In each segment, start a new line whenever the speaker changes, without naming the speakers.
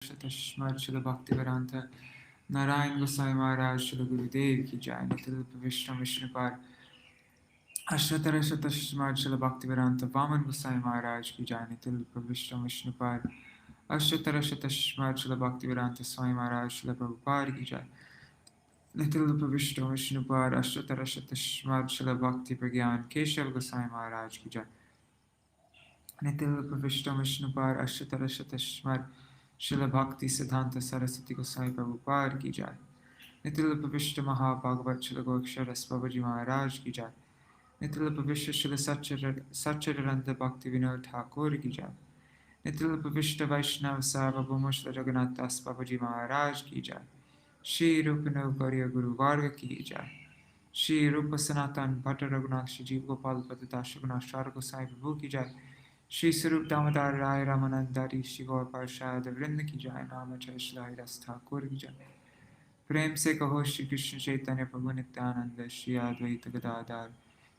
Shतashmat Srila Bhaktivedanta Narayan Gosai Maharaj Srila Gurudev Ki Jai Nitil Vishnu Vishnupad Ashratara Shतashmat Srila Bhaktivedanta Vaman Gosai Maharaj Ki Jai Nitil Vishnu Vishnupad Ashratara Shtashmat Srila Bhaktivedanta Swami Maharaj Srila Prabhupada Ki Jai Nitil Vishnu Vishnupad Ashratara Shtashmat Srila Bhakti Pragyan Keshav Gosai Maharaj Ki Jai Nitil Vishnu Vishnupad Ashratara Shtashmat Srila Bhakti Siddhanta Saraswati Gosai Prabhupada Ki Jai Nitil Vishnu Mahabhagavat Srila Goksharas Babaji Maharaj Ki Jai Nitil Vishnu Srila Satchidananda Bhakti Vinod Thakur Ki Jai Nitil Vishnu Vaishnava Sarvabhauma Srila Jagannath Das Babaji Maharaj Ki Jai Shri Rupano Gauriya Guru Varga Ki Jai Shri Rupa Sanatan Bhatta Raghunath Shri Jeev Gopal Padita Shuguna Shara Gosai Prabhu Ki Jai Shri Sarup Damodar Rai Ramanandari Shri Gaur Parshad Vrinda Ki Jai Namachay Shri Haridas Thakur Ki Jai प्रेम से कहो श्री कृष्ण चैतन्य प्रभु नित्यानंद श्री अद्वैत गदाधर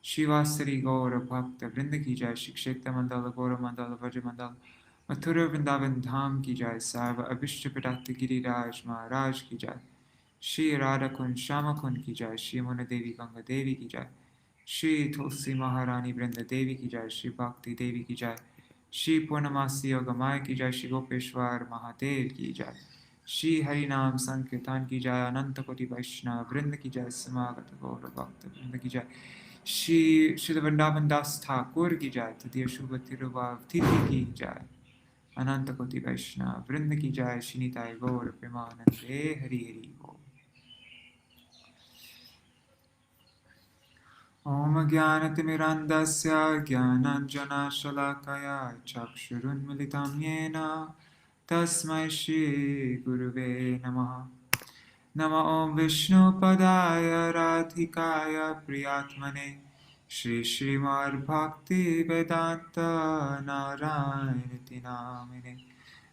शिवासरी गौर भक्त वृंद की जय श्री क्षेत्र मंडल गौर मंडल व्रज मंडल मथुरा वृंदावन धाम की जय सर्व अभिष्ट पिटात गिरिराज महाराज की जय श्री राधा कुंज श्याम कुंज की जय श्री मुन देवी गंगा देवी की जय श्री तुलसी महारानी वृंद देवी की जय श्री भक्ति देवी की जय श्री पूर्णमासी योगमाय की जय श्री गोपेश्वर महादेव की जय श्री हरि नाम संकीर्तन की जय अनंत कोटि वैष्णव वृंद की जय समागत गौर भक्त वृंद की जय श्री श्री वृंदावन दास ठाकुर की जय तृतीय शुभ तिरुभाव तिथि की जय अनंत कोटि वैष्णव वृंद की जय श्री निताय गौर प्रेमानंदे हरि हरि बोल। ओम ज्ञानतिमिरन्धस्य ज्ञानाञ्जनशलाकया चक्षुरुन्मिलितं येन तस्मै श्रीगुरुवे नमः। नमः ॐ विष्णुपदाय राधिकाय प्रियात्मने श्रीमद्भक्तिवेदान्त नारायणति नामिने।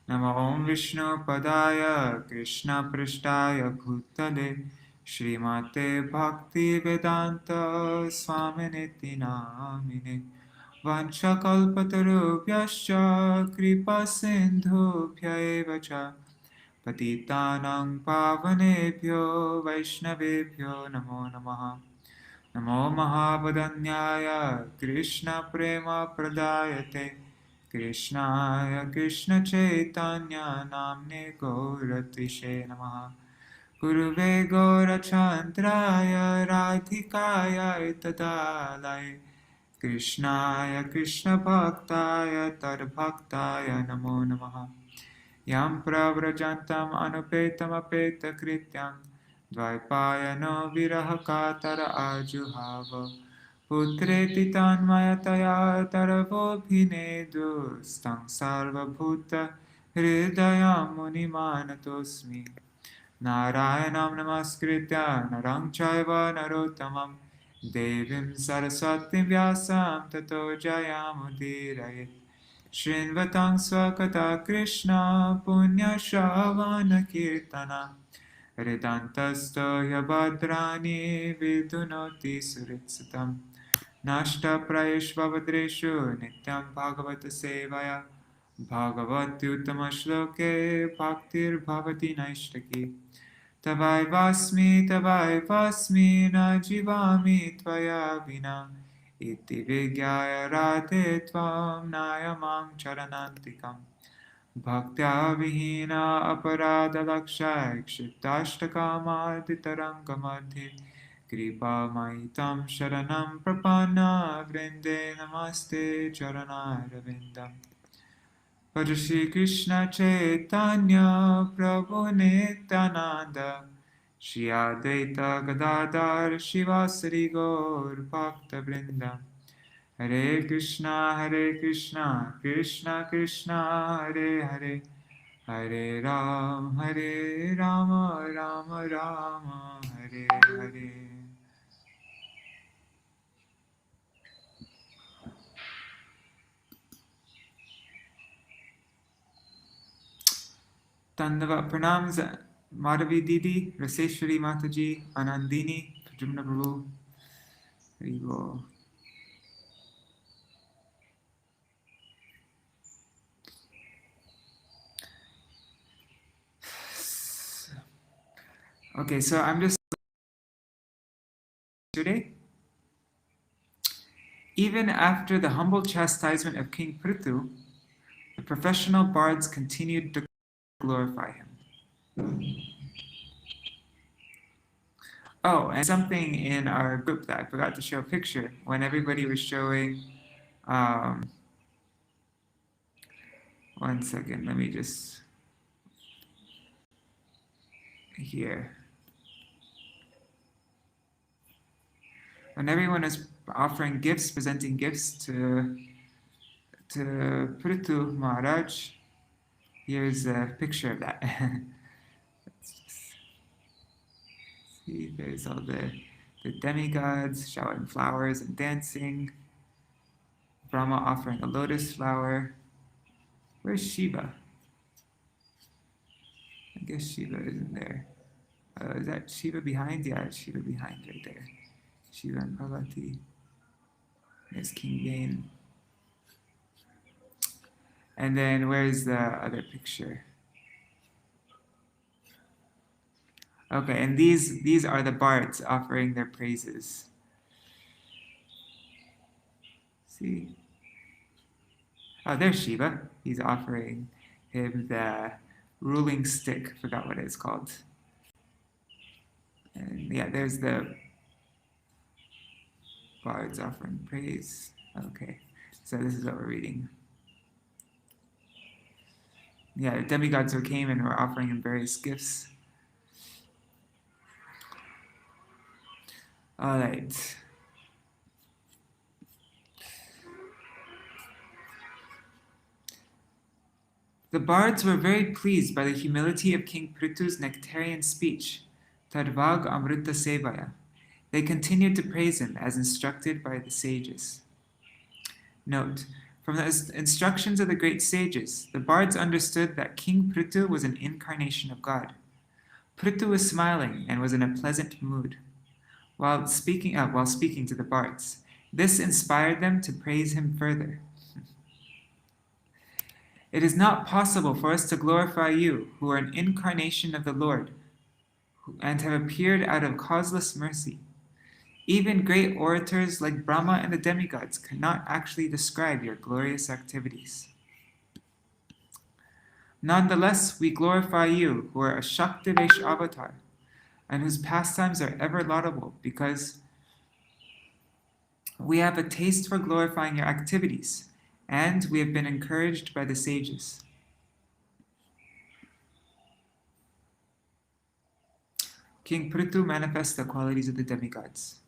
नमः ॐ विष्णुपदाय कृष्णपृष्ठाय भूतले श्रीमते भक्तिवेदान्त स्वामिनिति नामिने। वंशकल्पतरुभ्यश्च कृपासिन्धुभ्य एव च पतितानां पावनेभ्यो वैष्णवेभ्यो नमो नमः। नमो महावदन्याय कृष्णप्रेमप्रदायते कृष्णाय कृष्णचैतन्य नाम्ने गौरत्विषे नमः। गुरुवे गौरचन्द्राय राधिकाय तदालये कृष्णाय कृष्णभक्ताय तद्भक्ताय नमो नमः। यं प्रव्रजन्तम् अनुपेतमपेतकृत्यं द्वैपायनो विरहकातर आजुहाव पुत्रेति तन्मयतया तरवोऽभिनेदुस्तं सर्वभूतहृदयं मुनिमानतोऽस्मि। नारायणं नमस्कृत्य नरं चैव नरोत्तमं देवीं सरस्वतीं व्यासं ततो जयमुदीरयेत्। शृण्वतां स्वकथा कृष्ण पुण्यश्रवणकीर्तना हृदन्तस्थो ह्यभद्राणि विधुनोति सुहृत्सुतं। नष्टप्रयेष्वभद्रेषु नित्यं भागवतसेवया भागवत्युत्तमश्लोके भक्तिर्भवति नैष्ठिकी। तवैवास्मि न जीवामि त्वया विना इति विज्ञाय राधे त्वां नायमां चरणान्तिकम्। भक्त्या विहीना अपराधलक्षाय क्षिप्ताष्टकामादितरङ्गमध्ये कृपामयि तं शरणं प्रपन्ना वृन्दे नमस्ते चरणारविन्दम्। भज श्री कृष्ण चैतन्य प्रभु नित्यानंद श्री अद्वैत गदाधर शिवासरि गौर भक्तवृंद। हरे Krishna Krishna Krishna Hare Hare Hare Ram Ram Ram Hare Hare. Dandava pranams Madhavi Didi, Raseshwari Mataji, Anandini, Jumna Prabhu, Haribo. Okay, so I'm just today. Even after the humble chastisement of King Pṛthu, the professional bards continued to glorify him. Oh, and something in our group that I forgot to show a picture when everybody was showing. One second, let me just here. When everyone is offering gifts, presenting gifts to Pṛthu Maharaj, here's a picture of that. Let's just see, there's all the demigods showering flowers and dancing. Brahma offering a lotus flower. Where's Shiva? I guess Shiva isn't there. Is that Shiva behind? Yeah, it's Shiva behind right there. Shiva and Parvati. There's King Vane. And then where's the other picture? Okay, and these are the bards offering their praises. See? Oh, there's Shiva. He's offering him the ruling stick. Forgot what it's called. And yeah, there's the bards offering praise. Okay, so this is what we're reading. Yeah, the demigods who came and were offering him various gifts. All right. The bards were very pleased by the humility of King Pṛthu's nectarian speech, Tarvag Amrita Sevaya. They continued to praise him as instructed by the sages. Note, from the instructions of the great sages, the bards understood that King Pṛthu was an incarnation of God. Pṛthu was smiling and was in a pleasant mood while speaking to the bards. This inspired them to praise him further. It is not possible for us to glorify you, who are an incarnation of the Lord, and have appeared out of causeless mercy. Even great orators like Brahma and the demigods cannot actually describe your glorious activities. Nonetheless, we glorify you, who are a Shaktivesh avatar, and whose pastimes are ever laudable, because we have a taste for glorifying your activities, and we have been encouraged by the sages. King Pṛthu manifests the qualities of the demigods.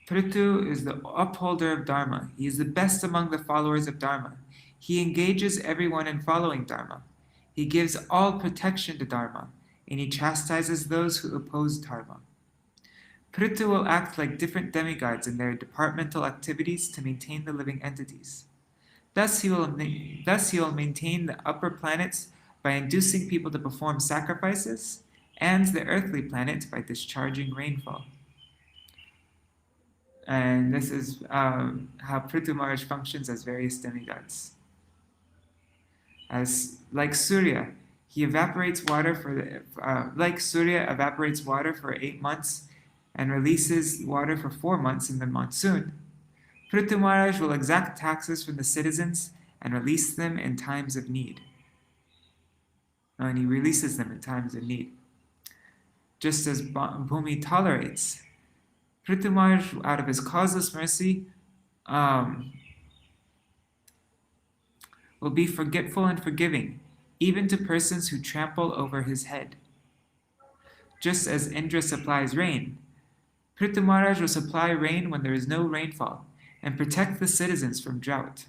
Pṛthu is the upholder of Dharma. He is the best among the followers of Dharma. He engages everyone in following Dharma. He gives all protection to Dharma, and he chastises those who oppose Dharma. Pṛthu will act like different demigods in their departmental activities to maintain the living entities. Thus he will maintain the upper planets by inducing people to perform sacrifices, and the earthly planet by discharging rainfall. And this is how Pṛthu Maharaj functions as various demigods. As like Surya, he evaporates water like Surya evaporates water for 8 months and releases water for 4 months in the monsoon. Pṛthu Maharaj will exact taxes from the citizens and release them in times of need. And he releases them in times of need. Just as Bhumi tolerates, Pṛthu Maharaj, out of his causeless mercy, will be forgetful and forgiving, even to persons who trample over his head. Just as Indra supplies rain, Pṛthu Maharaj will supply rain when there is no rainfall, and protect the citizens from drought.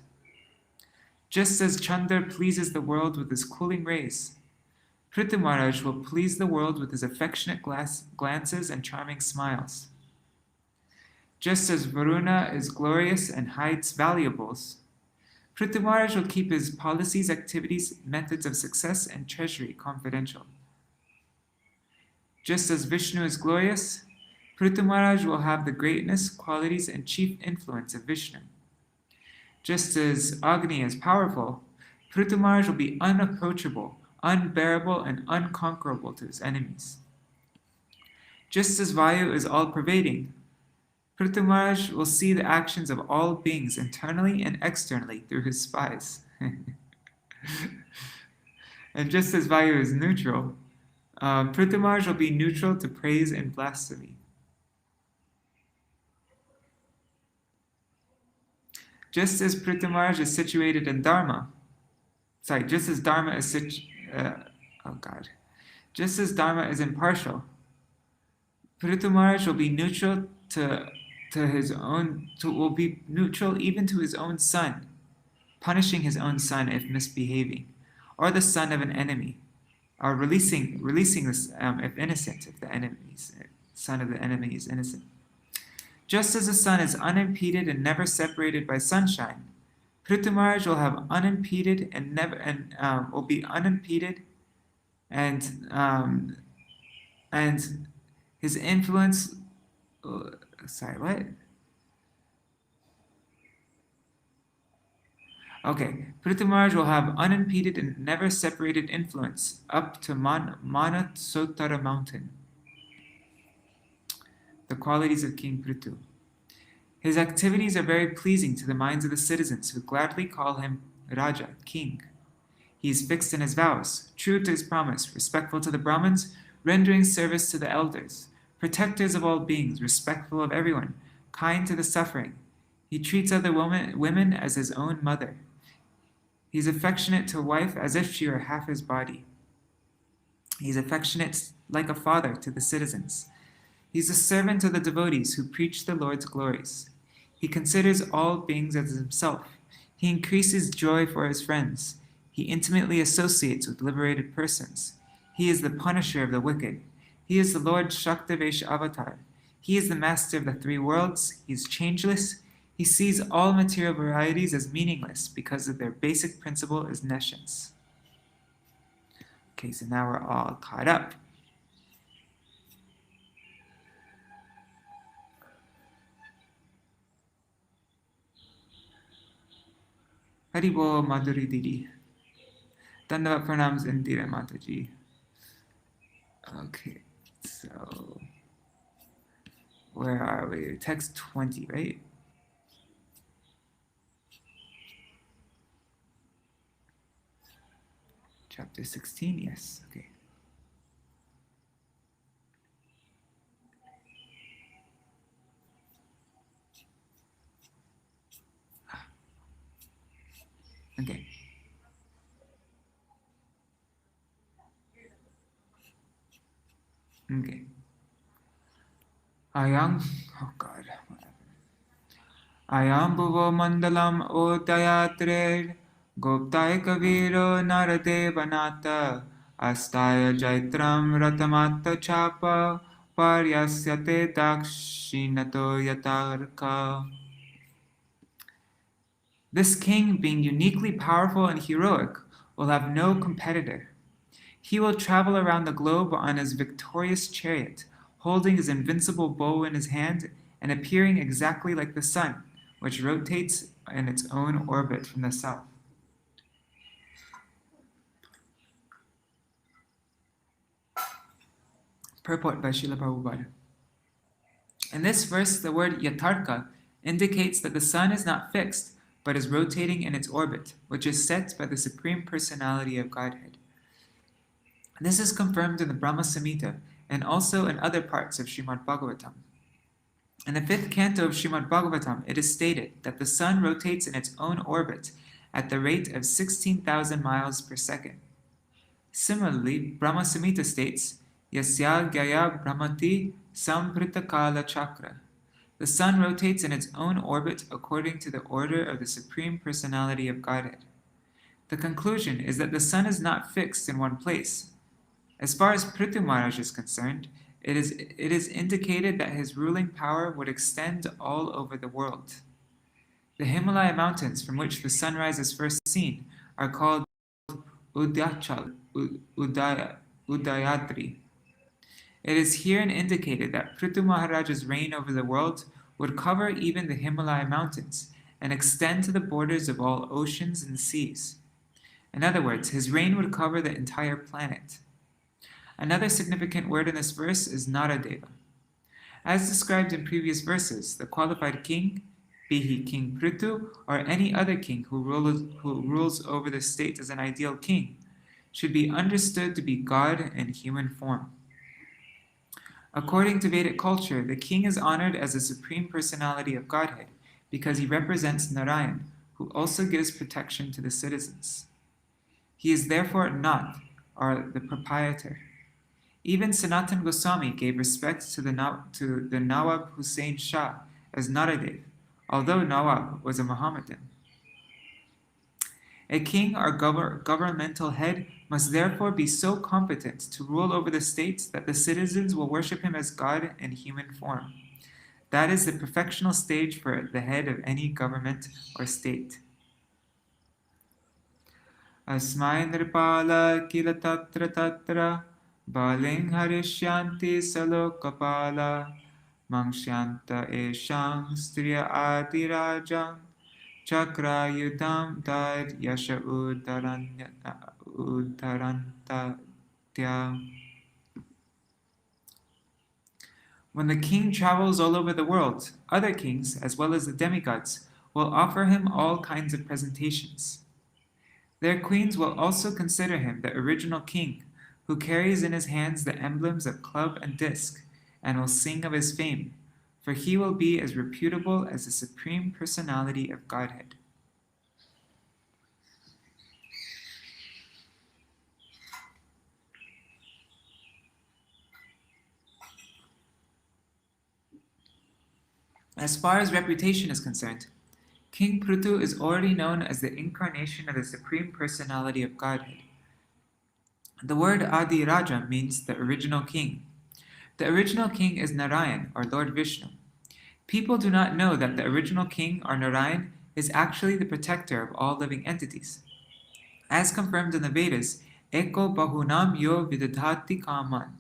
Just as Chandra pleases the world with his cooling rays, Pṛthu Maharaj will please the world with his affectionate glances and charming smiles. Just as Varuna is glorious and hides valuables, Pṛthu Maharaj will keep his policies, activities, methods of success, and treasury confidential. Just as Vishnu is glorious, Pṛthu Maharaj will have the greatness, qualities, and chief influence of Vishnu. Just as Agni is powerful, Pṛthu Maharaj will be unapproachable, unbearable and unconquerable to his enemies. Just as Vayu is all-pervading, Pṛthu Maharaj will see the actions of all beings internally and externally through his spies. And just as Vayu is neutral, Pṛthu Maharaj will be neutral to praise and blasphemy. Just as Pṛthu Maharaj is situated in Dharma, just as Dharma is just as Dharma is impartial, Pṛthu Maharaj will be neutral will be neutral even to his own son, punishing his own son if misbehaving, or the son of an enemy, or releasing this if innocent, if the son of the enemy is innocent. Just as the sun is unimpeded and never separated by sunshine, Pṛthu Maharaj will have unimpeded and will be unimpeded, and his influence. Pṛthu Maharaj will have unimpeded and never separated influence up to Manasottara mountain. The qualities of King Pṛthu. His activities are very pleasing to the minds of the citizens who gladly call him Raja, king. He is fixed in his vows, true to his promise, respectful to the Brahmins, rendering service to the elders, protectors of all beings, respectful of everyone, kind to the suffering. He treats other women as his own mother. He is affectionate to a wife as if she were half his body. He is affectionate like a father to the citizens. He is a servant of the devotees who preach the Lord's glories. He considers all beings as himself. He increases joy for his friends. He intimately associates with liberated persons. He is the punisher of the wicked. He is the Lord Shaktavesh Avatar. He is the master of the three worlds. He is changeless. He sees all material varieties as meaningless because of their basic principle is nescience. Okay, so now we're all caught up. Haribo Madhuri Didi. Dandavat pranams Indira Mataji. Okay, so where are we? Text 20, right? Chapter 16, yes, okay. Okay. Okay. Ayam bhuvo mandalam udayatre goptaya kaviro naradevanata astaya jaitram ratamata chapa paryasyate dakshinato yatarka. This king, being uniquely powerful and heroic, will have no competitor. He will travel around the globe on his victorious chariot, holding his invincible bow in his hand and appearing exactly like the sun, which rotates in its own orbit from the south. Purport by Srila Prabhupada. In this verse, the word yatarka indicates that the sun is not fixed, but is rotating in its orbit, which is set by the Supreme Personality of Godhead. This is confirmed in the Brahma Samhita and also in other parts of Śrīmad-Bhāgavatam. In the 5th canto of Śrīmad-Bhāgavatam, it is stated that the sun rotates in its own orbit at the rate of 16,000 miles per second. Similarly, Brahma Samhita states, Yasya Gyaya Brahmati Sampritakala Chakra. The sun rotates in its own orbit according to the order of the Supreme Personality of Godhead. The conclusion is that the sun is not fixed in one place. As far as Pṛthu Maharaj is concerned, it is indicated that his ruling power would extend all over the world. The Himalaya mountains from which the sunrise is first seen are called Udayadri. It is herein indicated that Pṛthu Maharaj's reign over the world would cover even the Himalaya mountains and extend to the borders of all oceans and seas. In other words, his reign would cover the entire planet. Another significant word in this verse is Naradeva. As described in previous verses, the qualified king, be he King Pṛthu or any other king who rules over the state as an ideal king, should be understood to be God in human form. According to Vedic culture, the king is honored as the supreme personality of Godhead because he represents Narayan, who also gives protection to the citizens. He is therefore not, or the proprietor. Even Sanatan Goswami gave respect to the Nawab Hussain Shah as Naradev, although Nawab was a Mohammedan. A king or governmental head must therefore be so competent to rule over the state that the citizens will worship him as God in human form. That is the perfectional stage for the head of any government or state. Asmai nirpala kila tatra tatra baling harishyanti salokapala mangshyanta eshang striya adirajam chakra yudam dad yasha udarantatya. When the king travels all over the world, other kings, as well as the demigods, will offer him all kinds of presentations. Their queens will also consider him the original king, who carries in his hands the emblems of club and disc, and will sing of his fame, for he will be as reputable as the supreme personality of Godhead. As far as reputation is concerned, King Pṛthu is already known as the incarnation of the Supreme Personality of Godhead. The word Adi Raja means the original king. The original king is Narayan, or Lord Vishnu. People do not know that the original king, or Narayan, is actually the protector of all living entities. As confirmed in the Vedas, Eko Bahunam Yo Vidadhati Kaman,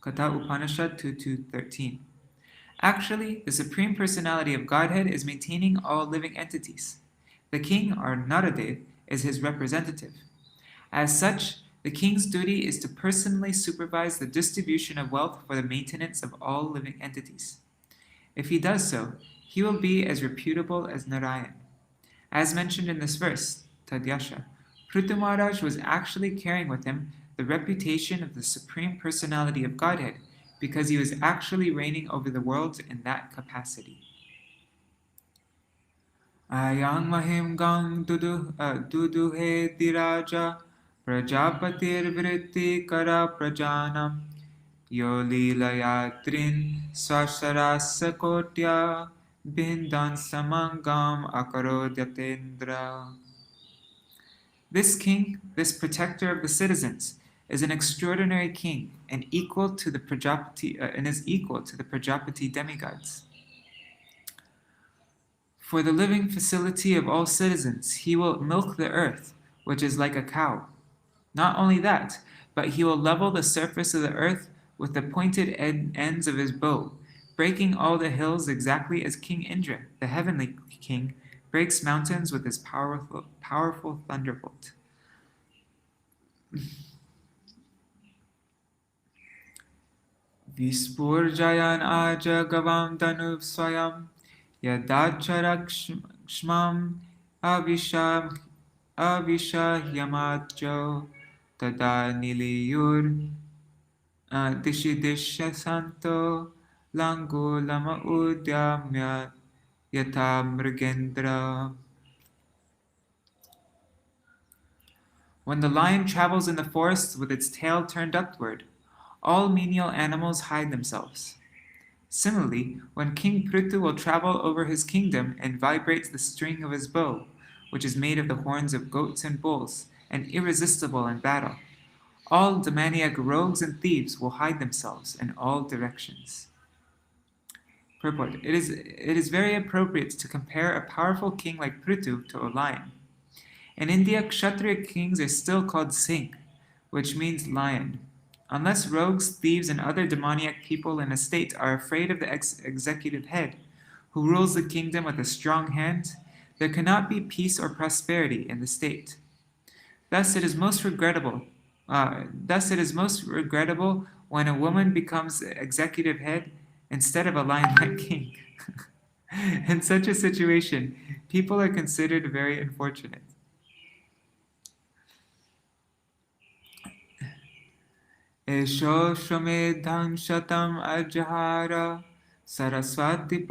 Katha Upanishad 2.2.13. Actually, the Supreme Personality of Godhead is maintaining all living entities. The king, or Naradev, is his representative. As such, the king's duty is to personally supervise the distribution of wealth for the maintenance of all living entities. If he does so, he will be as reputable as Narayan. As mentioned in this verse, Tadyasha, Pṛthu Maharaj was actually carrying with him the reputation of the Supreme Personality of Godhead, because he was actually reigning over the world in that capacity. Ayang mahim gang duduhe diraja prajapatir vritti kara prajanam yo lilayatrin swasarasa kotya bindan samangam akarodyatendra. This king, this protector of the citizens, is an extraordinary king and is equal to the Prajapati demigods. For the living facility of all citizens, he will milk the earth, which is like a cow. Not only that, but he will level the surface of the earth with the pointed ends of his bow, breaking all the hills exactly as King Indra, the heavenly king, breaks mountains with his powerful thunderbolt. Vispurjayan aja gavam danuv swayam yadacharakshmam avishahyamajo tada niliyur dishidishya santo langulama udyamya yata mrigendra. When the lion travels in the forest with its tail turned upward, all menial animals hide themselves. Similarly, when King Pṛthu will travel over his kingdom and vibrates the string of his bow, which is made of the horns of goats and bulls, and irresistible in battle, all demoniac rogues and thieves will hide themselves in all directions. Purport: It is very appropriate to compare a powerful king like Pṛthu to a lion. In India, Kshatriya kings are still called Singh, which means lion. Unless rogues, thieves, and other demoniac people in a state are afraid of the executive head, who rules the kingdom with a strong hand, there cannot be peace or prosperity in the state. Thus it is most regrettable. Thus it is most regrettable when a woman becomes executive head instead of a lion-like king. In such a situation, people are considered very unfortunate. Esho shomedham shatam ajahara saraswati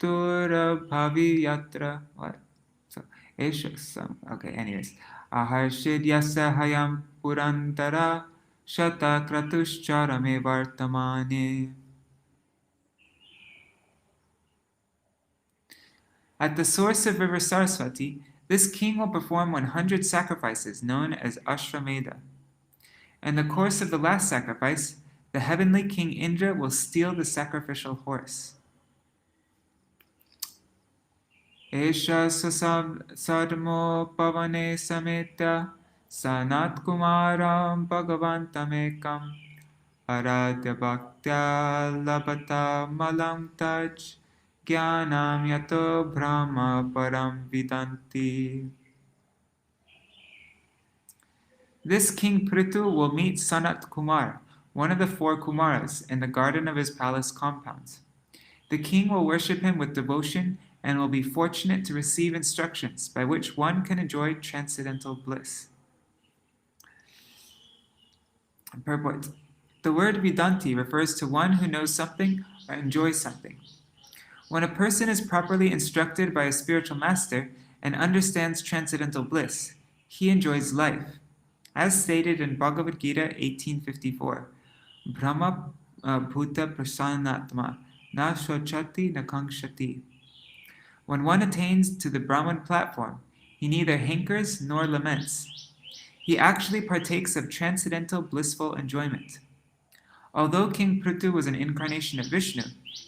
bhavi yatra. What? So, esho some. Okay. Anyways, aharshid yasa hayam purantara shata kratushcharame vartamane. At the source of river Saraswati, this king will perform 100 sacrifices known as Ashramedha. In the course of the last sacrifice, the heavenly king Indra will steal the sacrificial horse. Esha sadmo pavane sameta sanat kumaram bhagavantamekam aradya bhaktya labata malam taj Jnanam yato brahma param vidanti. This king Pṛthu will meet Sanat Kumar, one of the 4 Kumaras, in the garden of his palace compound. The king will worship him with devotion and will be fortunate to receive instructions by which one can enjoy transcendental bliss. Purport. The word Vidanti refers to one who knows something or enjoys something. When a person is properly instructed by a spiritual master and understands transcendental bliss, he enjoys life. As stated in Bhagavad Gita 18:54, Brahma bhuta prasannatma na shochati na kankshati. When one attains to the Brahman platform, he neither hankers nor laments. He actually partakes of transcendental blissful enjoyment. Although King Pṛthu was an incarnation of Vishnu,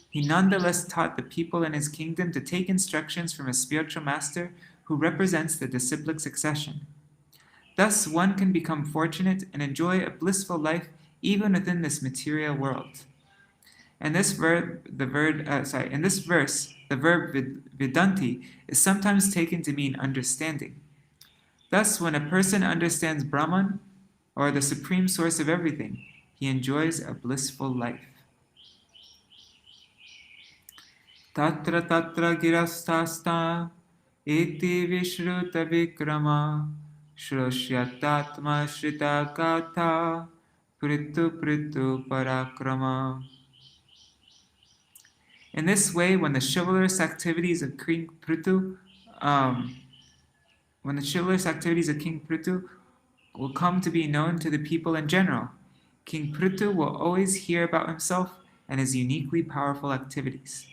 he nonetheless taught the people in his kingdom to take instructions from a spiritual master who represents the disciplic succession. Thus, one can become fortunate and enjoy a blissful life even within this material world. In this verse, the verb vidanti is sometimes taken to mean understanding. Thus, when a person understands Brahman, or the supreme source of everything, he enjoys a blissful life. Tatra tatra girastasta iti vishruta vikrama shrosyatatma shrita gatha pṛthu pṛthu parakrama. In this way, when the chivalrous activities of King Pṛthu will come to be known to the people in general, King Pṛthu will always hear about himself and his uniquely powerful activities.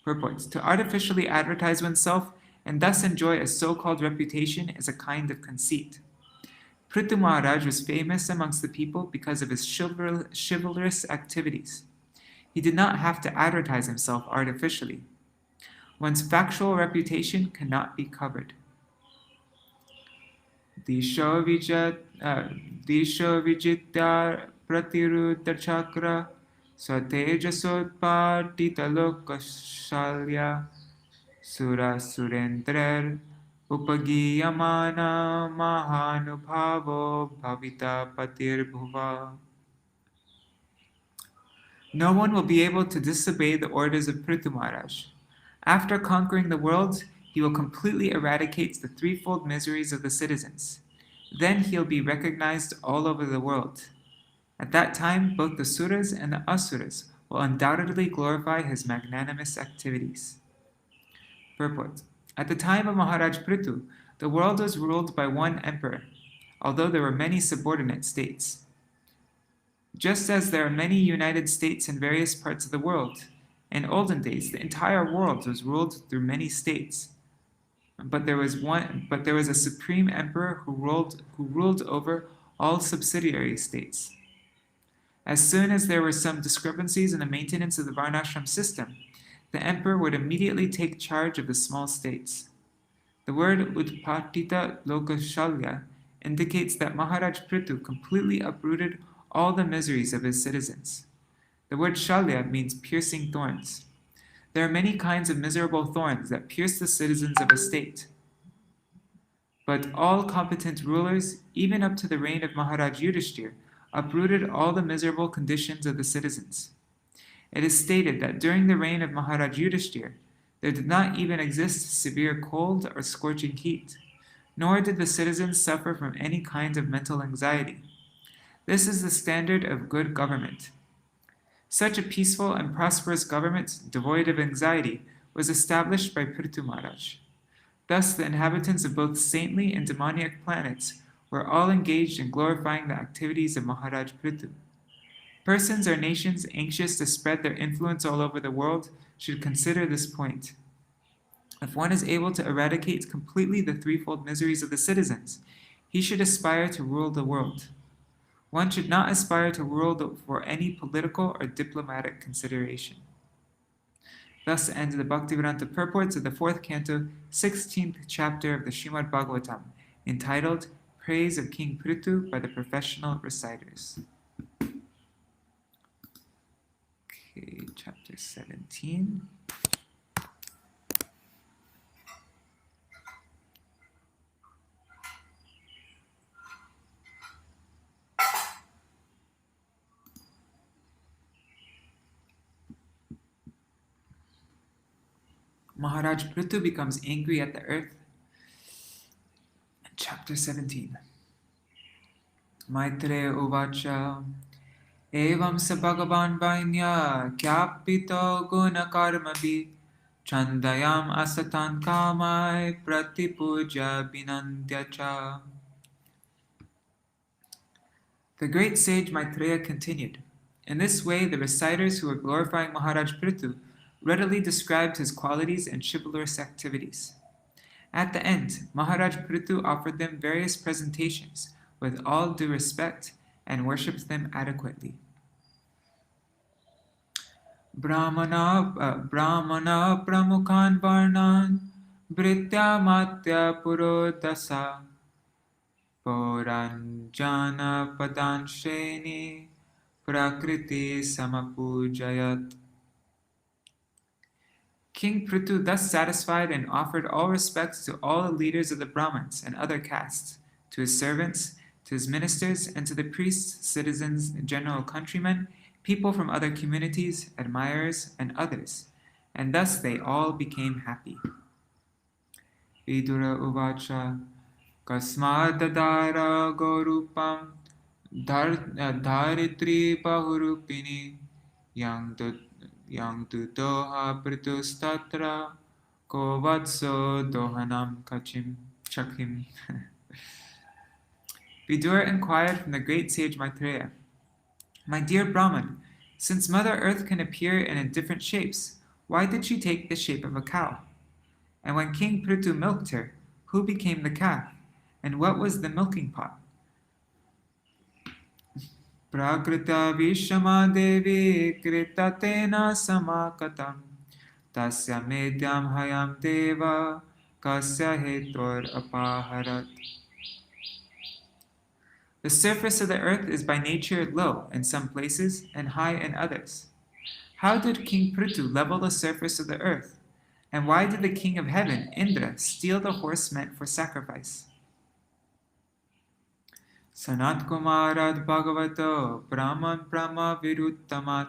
Purports. To artificially advertise oneself and thus enjoy a so-called reputation is a kind of conceit. Pṛthu Maharaj was famous amongst the people because of his chivalrous activities. He did not have to advertise himself artificially. One's factual reputation cannot be covered. Disho vijitya pratirudha chakra Swatejasotpatita lokashalya sura surendrer upagiyamana mahanubhavo bhavita patir bhuva. No one will be able to disobey the orders of Pṛthu Maharaj. After conquering the world, he will completely eradicate the threefold miseries of the citizens. Then he'll be recognized all over the world. At that time, both the Suras and the Asuras will undoubtedly glorify his magnanimous activities. Purport. At the time of Maharaj Pṛthu, the world was ruled by one emperor, although there were many subordinate states. Just as there are many united states in various parts of the world, in olden days the entire world was ruled through many states. But there was a supreme emperor who ruled over all subsidiary states. As soon as there were some discrepancies in the maintenance of the Varnashram system, the emperor would immediately take charge of the small states. The word Utpatita Lokashalya indicates that Maharaj Pṛthu completely uprooted all the miseries of his citizens. The word Shalya means piercing thorns. There are many kinds of miserable thorns that pierce the citizens of a state. But all competent rulers, even up to the reign of Maharaj Yudhishthir, uprooted all the miserable conditions of the citizens. It is stated that during the reign of Maharaj Yudhishthir, there did not even exist severe cold or scorching heat, nor did the citizens suffer from any kind of mental anxiety. This is the standard of good government. Such a peaceful and prosperous government, devoid of anxiety, was established by Pṛthu Maharaj. Thus, the inhabitants of both saintly and demoniac planets were all engaged in glorifying the activities of Maharaj Pṛthu. Persons or nations anxious to spread their influence all over the world should consider this point. If one is able to eradicate completely the threefold miseries of the citizens, he should aspire to rule the world. One should not aspire to rule for any political or diplomatic consideration. Thus ends the Bhaktivedanta purports of the 4th canto, 16th chapter of the Śrīmad-Bhāgavatam, entitled Praise of King Pṛthu by the Professional Reciters. Okay, chapter 17. Maharaj Pṛthu becomes angry at the earth. Chapter 17. Maitreya Uvacha Evam sa Bhagavan Vainya Kyapito Guna Karmabi Chandayam Asatan Kamai Pratipuja Binandyacha. The great sage Maitreya continued. In this way, the reciters who were glorifying Maharaj Pṛthu readily described his qualities and chivalrous activities. At the end, Maharaj Pṛthu offered them various presentations with all due respect and worshipped them adequately. Brahmana Pramukhan Varnan Britya Matya Purodasa Puranjana Padansheni Prakriti Samapujayat. King Pṛthu thus satisfied and offered all respects to all the leaders of the Brahmins and other castes, to his servants, to his ministers, and to the priests, citizens, general countrymen, people from other communities, admirers, and others, and thus they all became happy. Vidura Uvacha Kasmadadara Gorupam Dharitri Bahurupini Yang tu doha Pṛthustatra ko vatso dohanam chakim. Vidura inquired from the great sage Maitreya, My dear Brahman, since Mother Earth can appear in different shapes, why did she take the shape of a cow? And when King Pṛthu milked her, who became the calf? And what was the milking pot? Prakrita Vishama Devi Krita Tena Samakatam Tasya Medyam Hayam Deva Kasya Hetor Apaharat. The surface of the earth is by nature low in some places and high in others. How did King Pṛthu level the surface of the earth? And why did the king of heaven, Indra, steal the horse meant for sacrifice? Sanat Kumarad Bhagavato Brahman Brahma Viruttamat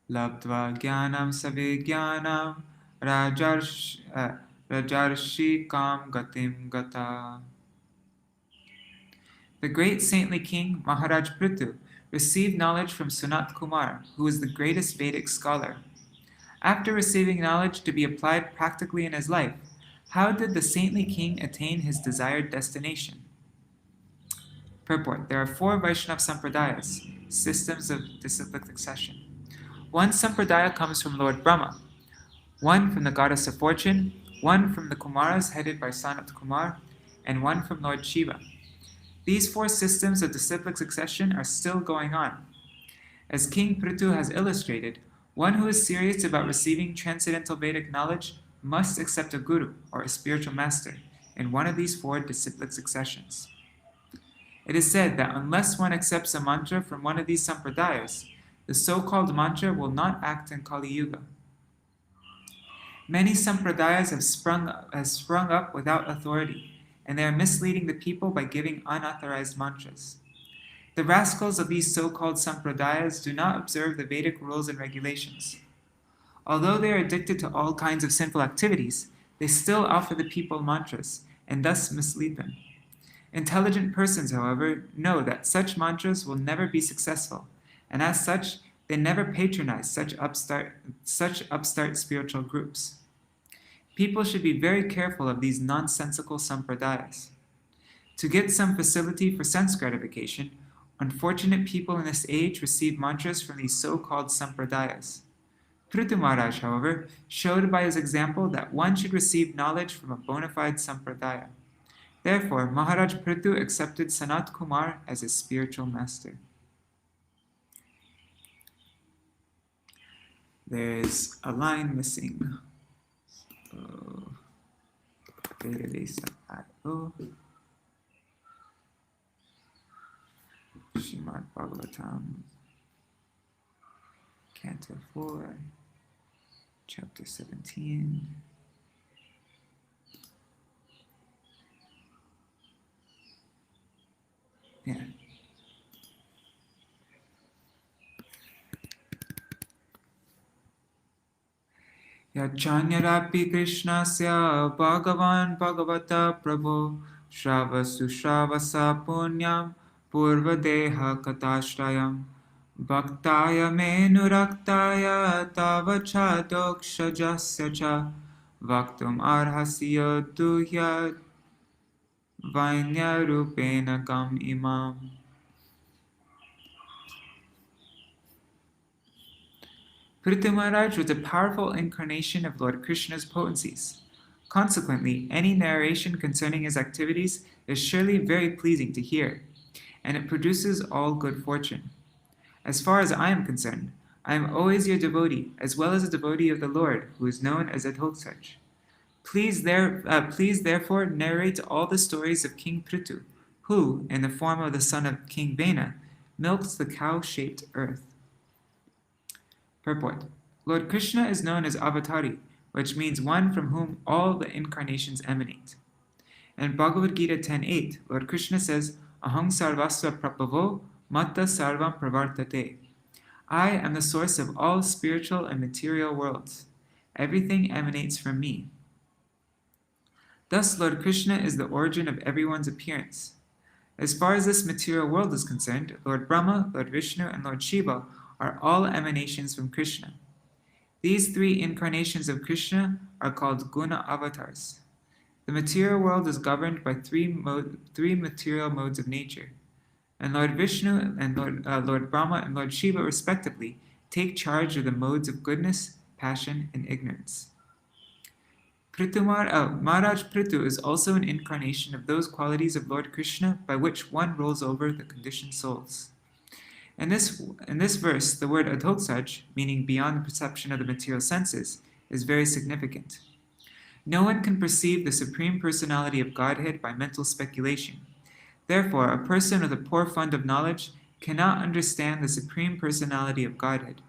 Labdva Jnanam Savijnanam Rajarshi Kam Gatim Gata. The great saintly king Maharaj Pṛthu received knowledge from Sanat Kumar, who was the greatest Vedic scholar. After receiving knowledge to be applied practically in his life, how did the saintly king attain his desired destination? Purport. There are 4 Vaishnava Sampradayas, systems of disciplic succession. One Sampradaya comes from Lord Brahma, one from the goddess of fortune, one from the Kumaras headed by Sanat Kumar, and one from Lord Shiva. These 4 systems of disciplic succession are still going on. As King Pṛthu has illustrated, one who is serious about receiving transcendental Vedic knowledge must accept a guru or a spiritual master in one of these 4 disciplic successions. It is said that unless one accepts a mantra from one of these sampradayas, the so-called mantra will not act in Kali Yuga. Many sampradayas have sprung up without authority, and they are misleading the people by giving unauthorized mantras. The rascals of these so-called sampradayas do not observe the Vedic rules and regulations. Although they are addicted to all kinds of sinful activities, they still offer the people mantras, and thus mislead them. Intelligent persons, however, know that such mantras will never be successful, and as such, they never patronize such upstart spiritual groups. People should be very careful of these nonsensical sampradayas. To get some facility for sense gratification, unfortunate people in this age receive mantras from these so-called sampradayas. Pṛthu Maharaj, however, showed by his example that one should receive knowledge from a bona fide sampradaya. Therefore, Maharaj Pṛthu accepted Sanat Kumar as his spiritual master. There's a line missing. Śrīmad-Bhāgavatam, Canto 4, Chapter 17. Yeah. Yachanyarapi Krishnasya Bhagavan Bhagavata Prabhu Shravasu Shravasa Punyam Purvadeha Katashrayam Bhaktaya Menuraktaya Tavacha Dokshajasya Cha Vaktum Arhasya Duhya Vainya Rupena Gam Imam. Pṛthu Maharaj was a powerful incarnation of Lord Krishna's potencies. Consequently, any narration concerning his activities is surely very pleasing to hear, and it produces all good fortune. As far as I am concerned, I am always your devotee, as well as a devotee of the Lord, who is known as Adhoksaj. Please therefore narrate all the stories of King Pṛthu, who, in the form of the son of King Vena, milks the cow-shaped earth. Purport. Lord Krishna is known as Avatari, which means one from whom all the incarnations emanate. In Bhagavad Gita 10.8, Lord Krishna says, Aham sarvasva prabhavo matta sarvam pravartate. I am the source of all spiritual and material worlds. Everything emanates from me. Thus, Lord Krishna is the origin of everyone's appearance. As far as this material world is concerned, Lord Brahma, Lord Vishnu, and Lord Shiva are all emanations from Krishna. These three incarnations of Krishna are called guna avatars. The material world is governed by three material modes of nature, and Lord Vishnu and Lord Brahma and Lord Shiva respectively take charge of the modes of goodness, passion, and ignorance. Maharaj Pṛthu is also an incarnation of those qualities of Lord Krishna by which one rules over the conditioned souls. In this verse, the word adhoksaj, meaning beyond the perception of the material senses, is very significant. No one can perceive the Supreme Personality of Godhead by mental speculation. Therefore, a person with a poor fund of knowledge cannot understand the Supreme Personality of Godhead.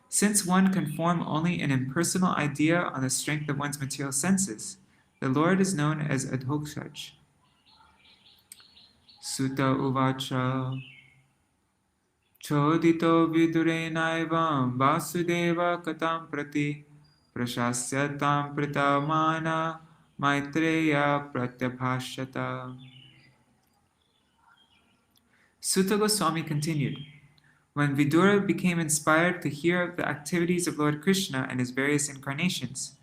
Since one can form only an impersonal idea on the strength of one's material senses, the Lord is known as adhoksaj. Sutta uvacha Chodito vidurenaivam vasudeva katam prati prashasyatam pritamana maitreya pratyabhashyata. Sutta Goswami continued, when Vidura became inspired to hear of the activities of Lord Krishna and his various incarnations,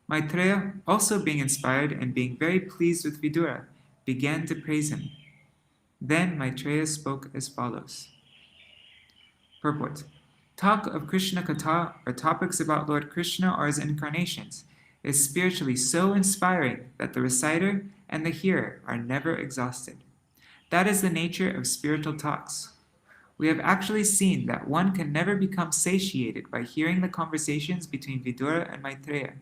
Maitreya, also being inspired and being very pleased with Vidura, began to praise him. Then Maitreya spoke as follows. Purport. Talk of Krishna Katha, or topics about Lord Krishna or his incarnations, is spiritually so inspiring that the reciter and the hearer are never exhausted. That is the nature of spiritual talks. We have actually seen that one can never become satiated by hearing the conversations between Vidura and Maitreya.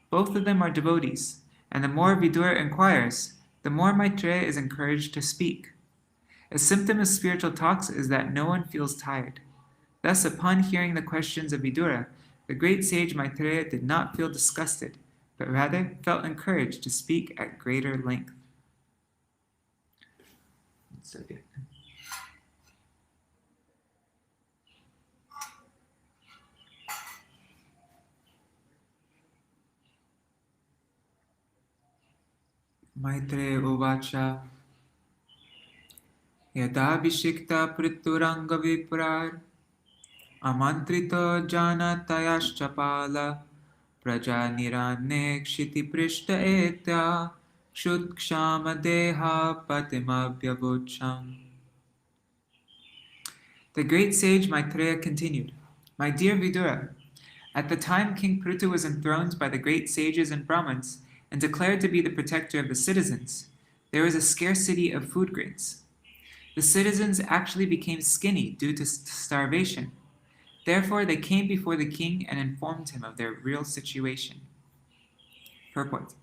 Both of them are devotees, and the more Vidura inquires, the more Maitreya is encouraged to speak. A symptom of spiritual talks is that no one feels tired. Thus, upon hearing the questions of Vidura, the great sage Maitreya did not feel disgusted, but rather felt encouraged to speak at greater length. Maitreya uvacha yadabhishikta pritturanga viprar amantrito janatayashchapala praja nirane kshiti prishta etya kshut deha patimabhyavocham. The great sage Maitreya continued, My dear Vidura, at the time King Pṛthu was enthroned by the great sages and Brahmins and declared to be the protector of the citizens, there was a scarcity of food grains. The citizens actually became skinny due to starvation. Therefore, they came before the king and informed him of their real situation. Purport.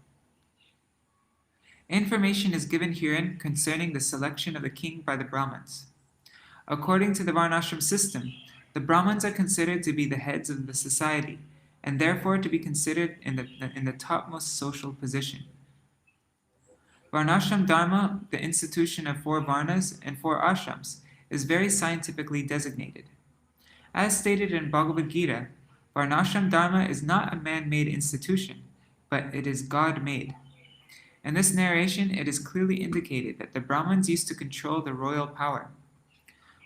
Information is given herein concerning the selection of the king by the Brahmins. According to the Varnashram system, the Brahmins are considered to be the heads of the society, and therefore to be considered in the topmost social position. Varnashram Dharma, the institution of 4 Varnas and 4 Ashrams, is very scientifically designated. As stated in Bhagavad Gita, Varnashram Dharma is not a man-made institution, but it is God-made. In this narration, it is clearly indicated that the Brahmins used to control the royal power.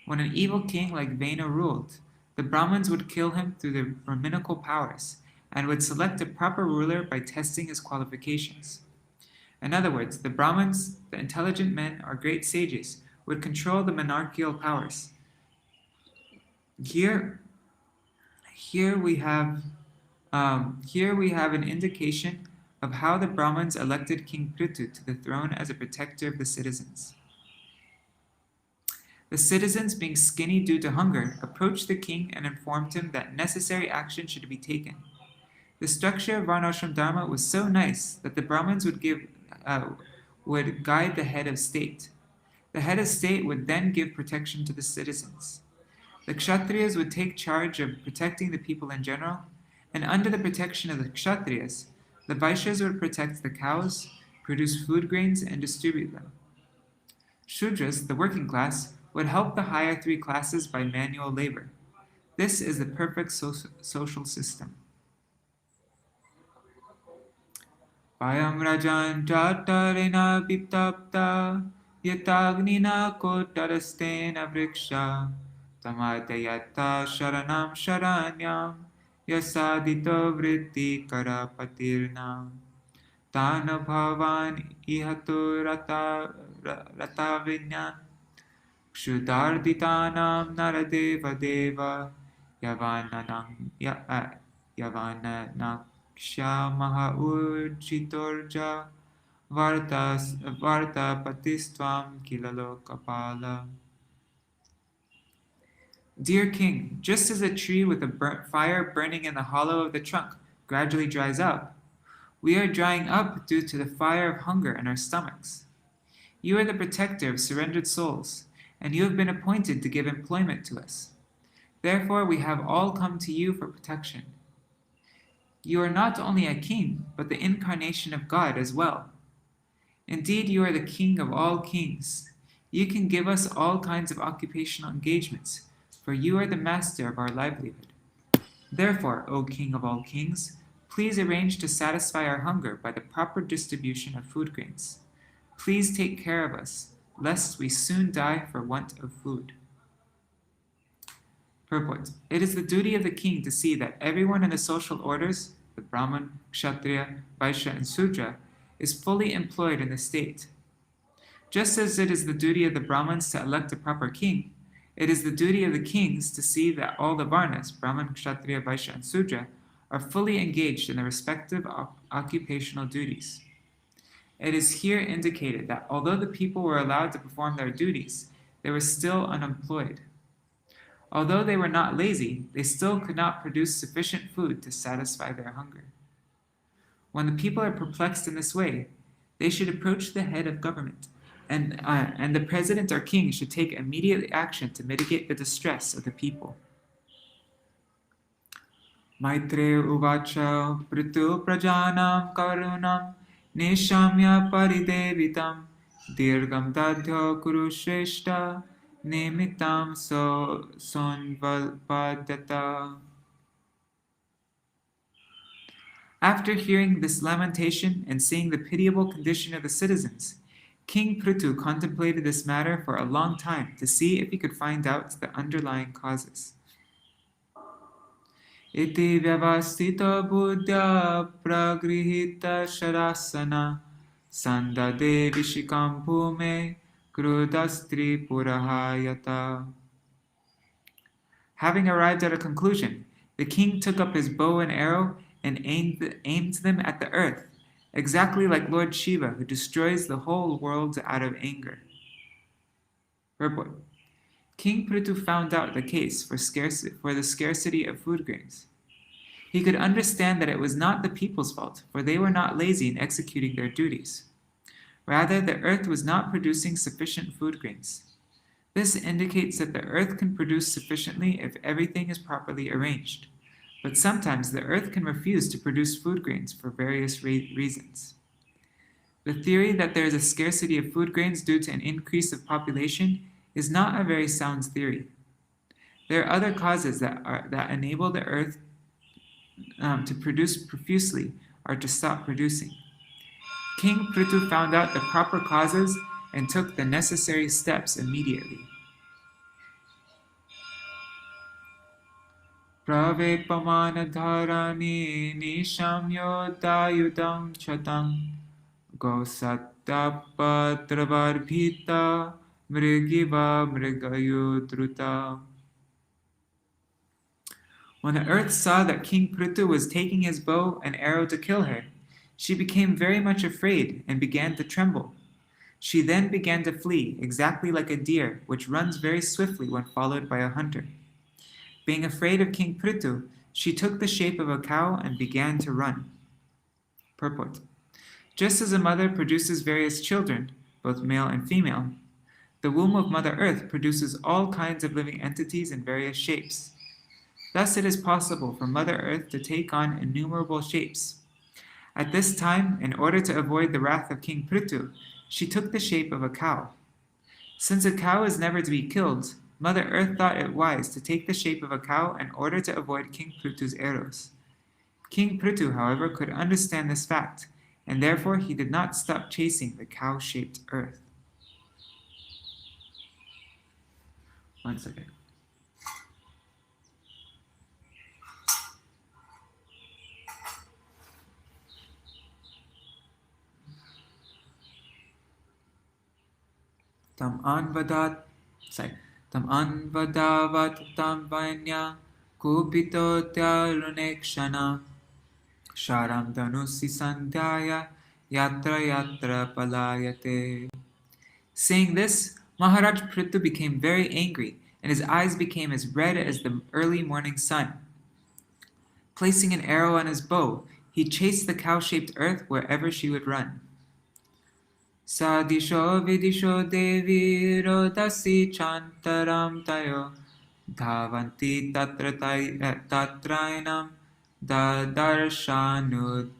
When an evil king like Vena ruled, the Brahmins would kill him through their Brahminical powers and would select a proper ruler by testing his qualifications. In other words, the Brahmins, the intelligent men or great sages, would control the monarchical powers. Here we have an indication of how the Brahmins elected King Pṛthu to the throne as a protector of the citizens. The citizens, being skinny due to hunger, approached the king and informed him that necessary action should be taken. The structure of Varnashram Dharma was so nice that the Brahmins would guide the head of state. The head of state would then give protection to the citizens. The Kshatriyas would take charge of protecting the people in general, and under the protection of the Kshatriyas, the Vaishyas would protect the cows, produce food grains, and distribute them. Shudras, the working class, would help the higher 3 classes by manual labor. This is the perfect social system. Vayam rajan jatarena viptapta yatagnina kotarastena vriksha tamadayata sharanam sharanyam yasadito vritti karapatirna tana bhavan ihatu ratavinya Kshudarditanam naradeva deva yavananaksha maha urjitorja varta patistvam kilalo kapala. Dear King, just as a tree with a fire burning in the hollow of the trunk gradually dries up, we are drying up due to the fire of hunger in our stomachs. You are the protector of surrendered souls, and you have been appointed to give employment to us. Therefore, we have all come to you for protection. You are not only a king, but the incarnation of God as well. Indeed, you are the king of all kings. You can give us all kinds of occupational engagements, for you are the master of our livelihood. Therefore, O King of all kings, please arrange to satisfy our hunger by the proper distribution of food grains. Please take care of us, lest we soon die for want of food. Purport. It is the duty of the king to see that everyone in the social orders, the Brahman, Kshatriya, Vaishya, and Sudra, is fully employed in the state. Just as it is the duty of the Brahmins to elect a proper king, it is the duty of the kings to see that all the Varnas, Brahman, Kshatriya, Vaishya, and Sudra, are fully engaged in their respective occupational duties. It is here indicated that although the people were allowed to perform their duties, they were still unemployed. Although they were not lazy, they still could not produce sufficient food to satisfy their hunger. When the people are perplexed in this way, they should approach the head of government, and the president or king should take immediate action to mitigate the distress of the people. Maitre uvacha Pṛthu prajanam karunam neshamya paridevitam dirgam dadhyo kurushreshta nemitam sonvalpadata. After hearing this lamentation and seeing the pitiable condition of the citizens, King Pṛthu contemplated this matter for a long time to see if he could find out the underlying causes. Iti vyavastita buddhya pragrihita sharasana sandade vishikam bhume krudastri purahayata. Having arrived at a conclusion, the king took up his bow and arrow and aimed them at the earth, exactly like Lord Shiva, who destroys the whole world out of anger. Purport. King Pṛthu found out the case for the scarcity of food grains. He could understand that it was not the people's fault, for they were not lazy in executing their duties. Rather, the earth was not producing sufficient food grains. This indicates that the earth can produce sufficiently if everything is properly arranged. But sometimes the earth can refuse to produce food grains for various reasons. The theory that there is a scarcity of food grains due to an increase of population is not a very sound theory. There are other causes that enable the earth to produce profusely or to stop producing. King Pṛthu found out the proper causes and took the necessary steps immediately. Pravepamanadharani nishamyodayudam chatam gosattapatravarbhita mrigiva mrigayudruta. When the earth saw that King Pṛthu was taking his bow and arrow to kill her, she became very much afraid and began to tremble. She then began to flee, exactly like a deer, which runs very swiftly when followed by a hunter. Being afraid of King Pṛthu, she took the shape of a cow and began to run. Purport. Just as a mother produces various children, both male and female, the womb of Mother Earth produces all kinds of living entities in various shapes. Thus it is possible for Mother Earth to take on innumerable shapes. At this time, in order to avoid the wrath of King Pṛthu, she took the shape of a cow. Since a cow is never to be killed, Mother Earth thought it wise to take the shape of a cow in order to avoid King Pṛthu's arrows. King Pṛthu, however, could understand this fact, and therefore he did not stop chasing the cow-shaped earth. One second. Tam anvadavat tam vanya kupito tyalunekshana sharam dhanusi sandhya yatra yatra palayate. Saying this, Maharaj Pṛthu became very angry, and his eyes became as red as the early morning sun. Placing an arrow on his bow, he chased the cow-shaped earth wherever she would run. Sadisho vidisho devi rodasi chantaram tayo dhavanti tatrainam dadarshanud.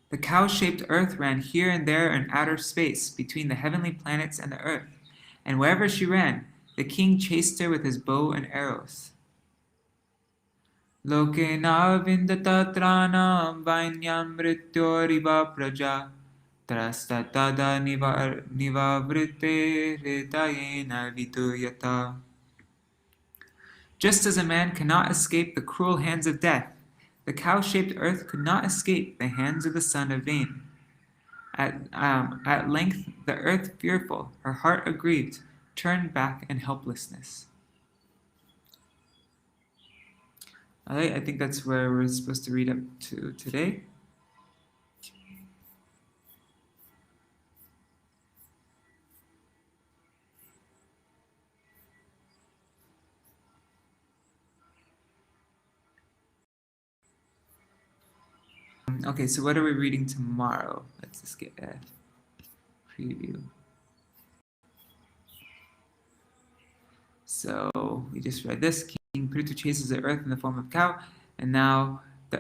The cow-shaped earth ran here and there in outer space between the heavenly planets and the earth, and wherever she ran, the king chased her with his bow and arrows. Lokena vindatatranam vainyam mrityoriva praja trastatada nivavrite hridayena viduyata. Just as a man cannot escape the cruel hands of death, the cow-shaped earth could not escape the hands of the son of Vain. At length, the earth, fearful, her heart aggrieved, turned back in helplessness. Alright, I think that's where we're supposed to read up to today. Okay, so what are we reading tomorrow? Let's just get a preview. So we just read this. Pṛthu chases the earth in the form of cow, and now the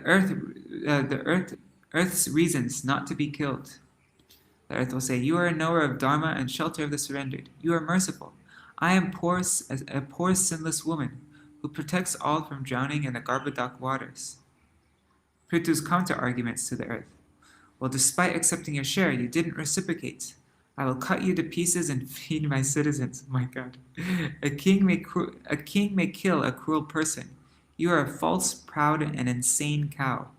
earth's reasons not to be killed. The earth will say, "You are a knower of Dharma and shelter of the surrendered. You are merciful. I am a poor sinless woman who protects all from drowning in the Garbhodak waters." Pṛthu's counter-arguments to the earth. "Well, despite accepting your share, you didn't reciprocate. I will cut you to pieces and feed my citizens." My God. A king may kill a cruel person. You are a false, proud, and insane cow.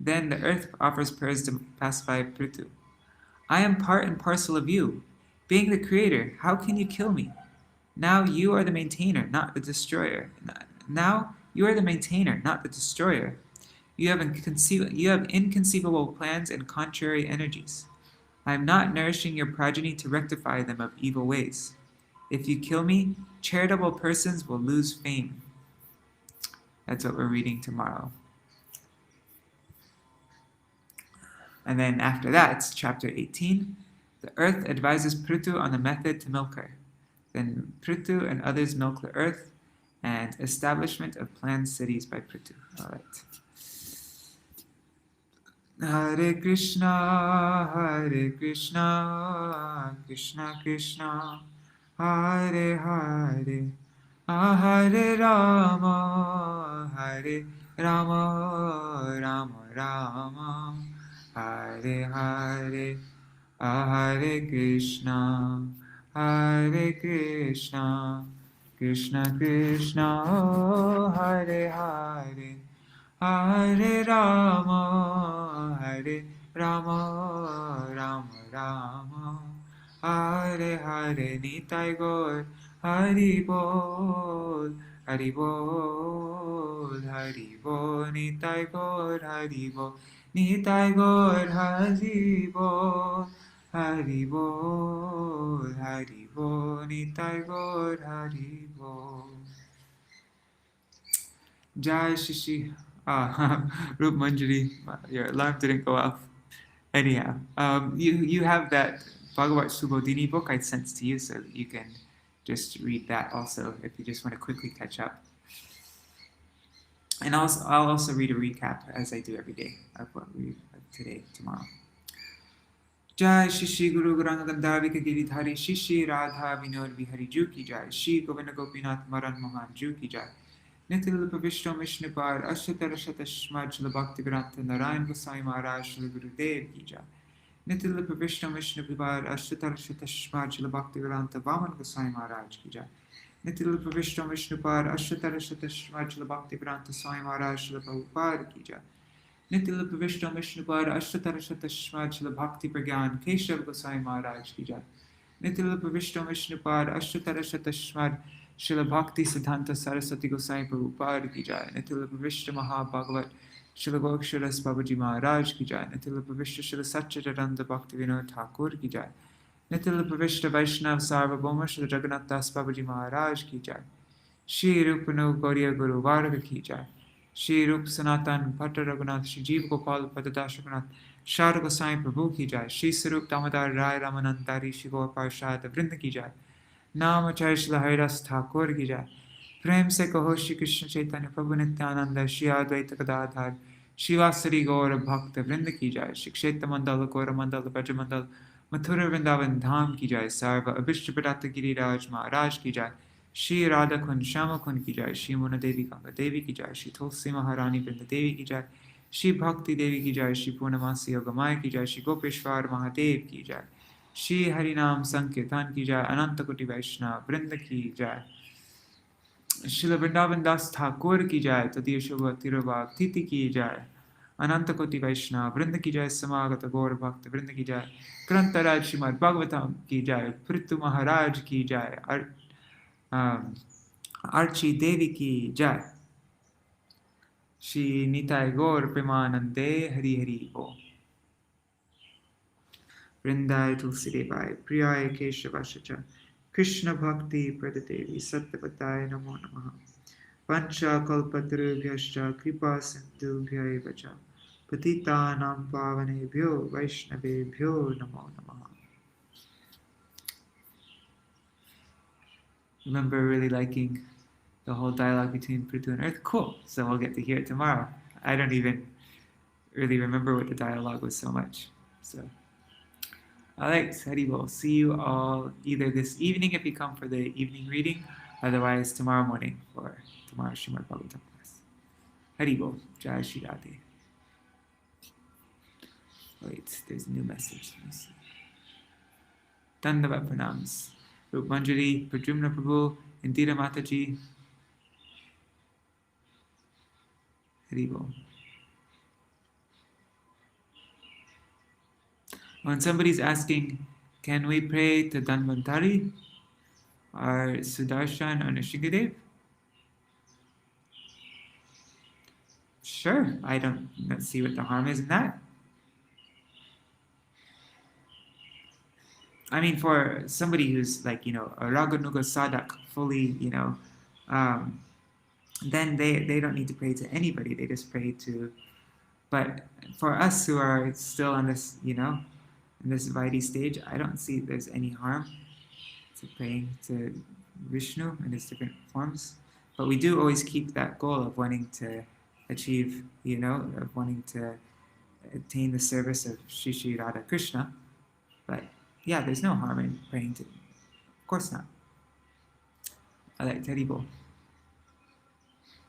Then the earth offers prayers to pacify Pṛthu. "I am part and parcel of you. Being the creator, how can you kill me? Now you are the maintainer, not the destroyer. You have inconceivable plans and contrary energies. I am not nourishing your progeny to rectify them of evil ways. If you kill me, charitable persons will lose fame." That's what we're reading tomorrow. And then after that, it's chapter 18. The earth advises Pṛthu on the method to milk her. Then Pṛthu and others milk the earth, and establishment of planned cities by Pṛthu. All right. Hare Krishna, Krishna Krishna, Hare Hare, Hare Rama, Rama Rama, Hare Hare, Hare Krishna, Krishna Krishna, Hare Hare, Hare Rama, Rama Rama, Hare Hare. Nitai Gaur, Hari Bol, Hari Bol, Hari Bol. Nitai Gaur, Hari Bol, Nitai Gaur, Hari Bol, Hari Bol, Hari Bol. Nitai Gaur, Hari Bol. Jai Shishi. Rup Manjari, your alarm didn't go off. Anyhow, you have that Bhagavat Subodhini book I sent to you, so you can just read that also if you just want to quickly catch up. And I'll also read a recap as I do every day of what we today, tomorrow. Jai Shishi Guru Gauranga Gandharvika Giridhari Shishi Radha Vinod Vihari Ju Ki Jai. Shri Govinda Gopinath Maran Mohan Ju Ki Jai. Nitil Pavishto Mishnipar Ashatarashatashmad Shila Bhaktivedanta Narayan Gosai Maharaj Shila Gurudev Ki Jai. Nitil Pavishto Mishnipar Ashatarashatashmad Shila Bhaktivedanta Vaman Gosai Maharaj Ki Jai. Nitil Pavishto Mishnipar Ashatarashatashmad Shila Bhaktivedanta Swami Maharaj Shila Prabhupada Ki Jai. Nitil Pavishto Mishnipar Ashatarashatashmad Shila Bhakti Pragyan Keshav Gosai Maharaj Ki Jai. Nitil Pavishto Mishnipar Ashatarashatashmad Srila Bhakti Siddhanta Saraswati Gosai Prabhupada Ki Jai. Nitila Pavishta Mahabhagavat Srila Goksharas Babaji Maharaj Ki Jai. Nitila Pavishta Srila Satchidananda Bhakti Vinod Thakur Ki Jai. Nitila Pavishta Vaishnav Sarvabhauma Srila Jagannath Das Babaji Maharaj Ki Jai. Shri Rupanu Gauriya Guru Varga Ki Jai. Shri Rup Sanatan Bhatta Raghunath Shri Jeev Gopal Padadash Raghunath Shara Gosai Prabhu Ki Jai. Shri Sarup Damodar Rai Ramanandari Shri Gaur Parshad Vrinda Ki Jai. नाम आचार्य श्री हरिदास ठाकुर की जय. प्रेम से कहो श्री कृष्ण चैतन्य प्रभु नित्यानंद श्री अद्वैत गदाधर श्रीवासरी गौर भक्त वृंद की जय. श्री क्षेत्र मंडल गौर मंडल ब्रज मंडल मथुरा वृंदावन धाम की जय. सर्व अभिष्ट प्रदाता गिरिराज महाराज की जय. श्री राधा कुंड श्याम कुंड की जय. श्री मुन देवी गंगा देवी की जय. श्री तुलसी महारानी वृंद देवी की जय. श्री भक्ति देवी की जय. श्री पूर्णमासी योगमाया की जय. श्री गोपेश्वर महादेव की जय. श्री हरिनाम संकीर्तन की जय. अनंत कोटि वैष्णव वृंद की जय. श्रील वृंदावन दास ठाकुर की जय. तदीय शुभ तिरुभाग तिथि की जय. अनंत कोटि वैष्णव वृंद की जय. समागत गौर भक्त वृंद की जय. ग्रंथराज श्रीमद् भागवतम की जय. पृथु महाराज की जय. अर्ची देवी की जय. श्री निताय गौर प्रेमानंदे हरि हरि बोल. Vrindai Tulsi Devai, Priyai Keshavashacha, Krishna Bhakti Pradadevi, Sattvatai Namo Namaha. Pancha Kalpatarubhyascha, Kripa Sindhubhya Vacha, Patita Nam Pavanebhyo, Vaishnavebhyo Namo Namaha. Remember really liking the whole dialogue between Pṛthu and Earth. Cool. So we'll get to hear it tomorrow. I don't even really remember what the dialogue was so much. So, all right, Haribol. See you all either this evening if you come for the evening reading, otherwise tomorrow morning for tomorrow's Śrīmad-Bhāgavatam class. Haribol. Jai Shri Radhe. Wait, there's a new message. Let me see. Dandavat pranams. Rup Manjari, Pradyumna Prabhu, Indira Mataji. Haribol. When somebody's asking, can we pray to Dhanvantari or Sudarshan or Nrsimhadev? Sure, I don't see what the harm is in that. I mean, for somebody who's like, a Raganuga Sadak, fully, then they don't need to pray to anybody. They just pray to, but for us who are still on this, in this Vaidhi stage, I don't see there's any harm to praying to Vishnu in his different forms. But we do always keep that goal of wanting to achieve, of wanting to attain the service of Shri Shri Radha Krishna. But yeah, there's no harm in praying to, of course not. I like Teddy Bo.